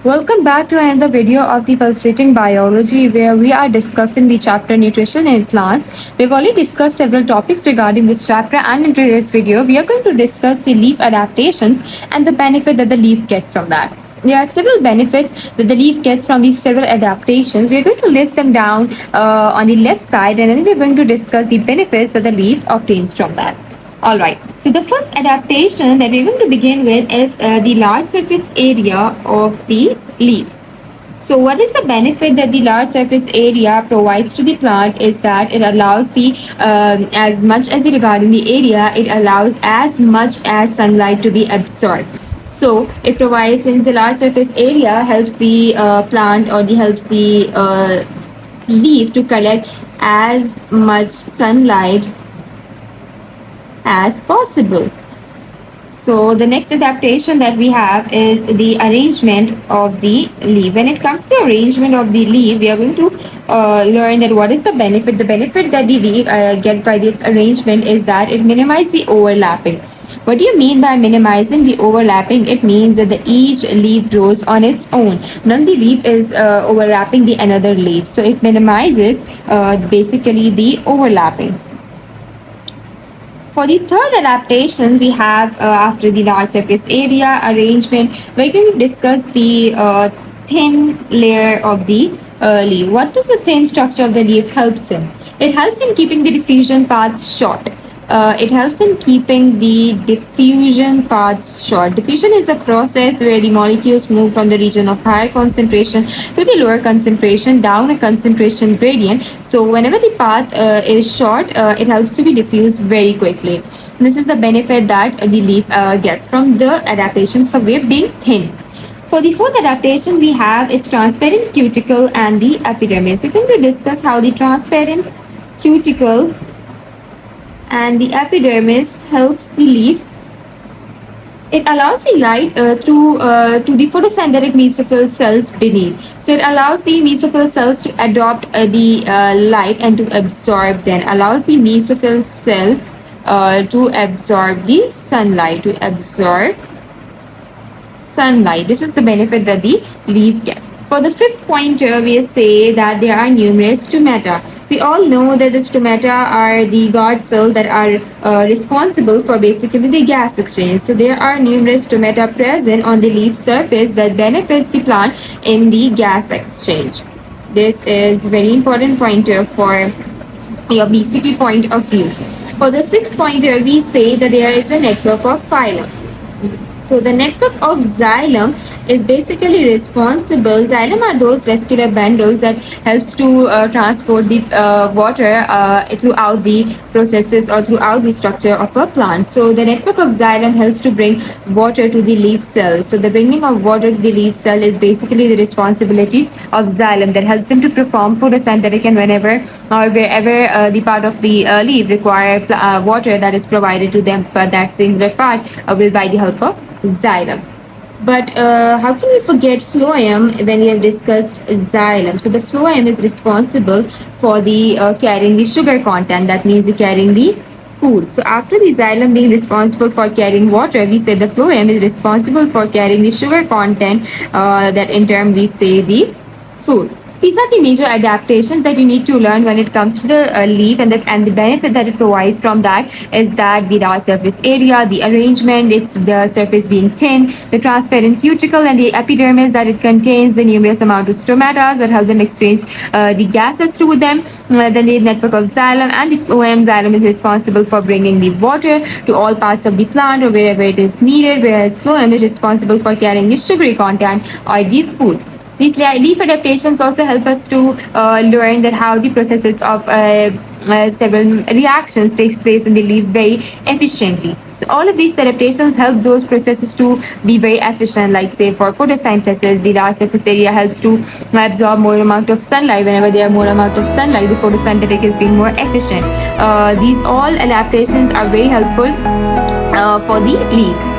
Welcome back to another video of the Pulsating Biology where we are discussing the chapter Nutrition in Plants. We've already discussed several topics regarding this chapter, and in today's video we are going to discuss the leaf adaptations and the benefit that the leaf gets from that. There are several benefits that the leaf gets from these several adaptations. We are going to list them down on the left side, and then we are going to discuss the benefits that the leaf obtains from that. Alright, so the first adaptation that we're going to begin with is the large surface area of the leaf. So what is the benefit that the large surface area provides to the plant is that it allows the, as much as regarding the area, it allows as much as sunlight to be absorbed. So it provides, since the large surface area helps the plant or helps the leaf to collect as much sunlight as possible. So the next adaptation that we have is the arrangement of the leaf. When it comes to arrangement of the leaf, we are going to learn that what is the benefit. The benefit that the leaf get by its arrangement is that it minimizes the overlapping. What do you mean by minimizing the overlapping? It means that each leaf grows on its own. None of the leaf is overlapping the another leaf. So it minimizes basically the overlapping. For the third adaptation, we have after the large surface area arrangement, we're going to discuss the thin layer of the leaf. What does the thin structure of the leaf helps in? It helps in keeping the diffusion paths short. It helps in keeping the diffusion paths short. Diffusion is a process where the molecules move from the region of higher concentration to the lower concentration down a concentration gradient. So whenever the path is short, it helps to be diffused very quickly. This is the benefit that the leaf gets from the adaptations of wave being thin. For the fourth adaptation, we have its transparent cuticle and the epidermis. We're going to discuss how the transparent cuticle and the epidermis helps the leaf. It allows the light through to the photosynthetic mesophyll cells beneath. So it allows the mesophyll cells to adopt the light and to absorb, then allows the mesophyll cell to absorb the sunlight, This is the benefit that the leaf gets. For the fifth pointer, we say that there are numerous stomata. We all know that the stomata are the guard cells that are responsible for basically the gas exchange. So there are numerous stomata present on the leaf surface that benefits the plant in the gas exchange. This is very important pointer for your BCP point of view. For the sixth pointer, we say that there is a network of phylum. So the network of xylem is basically responsible. Xylem are those vascular bundles that helps to transport the water throughout the processes or throughout the structure of a plant. So the network of xylem helps to bring water to the leaf cell. So the bringing of water to the leaf cell is basically the responsibility of xylem that helps them to perform photosynthetic, and whenever or wherever the part of the leaf require water, that is provided to them, but that singular part will by the help of xylem. But how can we forget phloem when we have discussed xylem? So the phloem is responsible for the carrying the sugar content. That means the carrying the food. So after the xylem being responsible for carrying water, we say the phloem is responsible for carrying the sugar content. That in turn we say the food. These are the major adaptations that you need to learn when it comes to the leaf, and the benefit that it provides from that is that the large surface area, the arrangement, it's the surface being thin, the transparent cuticle and the epidermis that it contains, the numerous amount of stomata that help them exchange the gases to them, then the network of xylem and the phloem. Xylem is responsible for bringing the water to all parts of the plant or wherever it is needed, whereas phloem is responsible for carrying the sugary content or the food. These leaf adaptations also help us to learn that how the processes of several reactions takes place in the leaf very efficiently. So all of these adaptations help those processes to be very efficient. Like say for photosynthesis, the large surface area helps to absorb more amount of sunlight. Whenever there are more amount of sunlight, the photosynthetic is being more efficient. These all adaptations are very helpful for the leaves.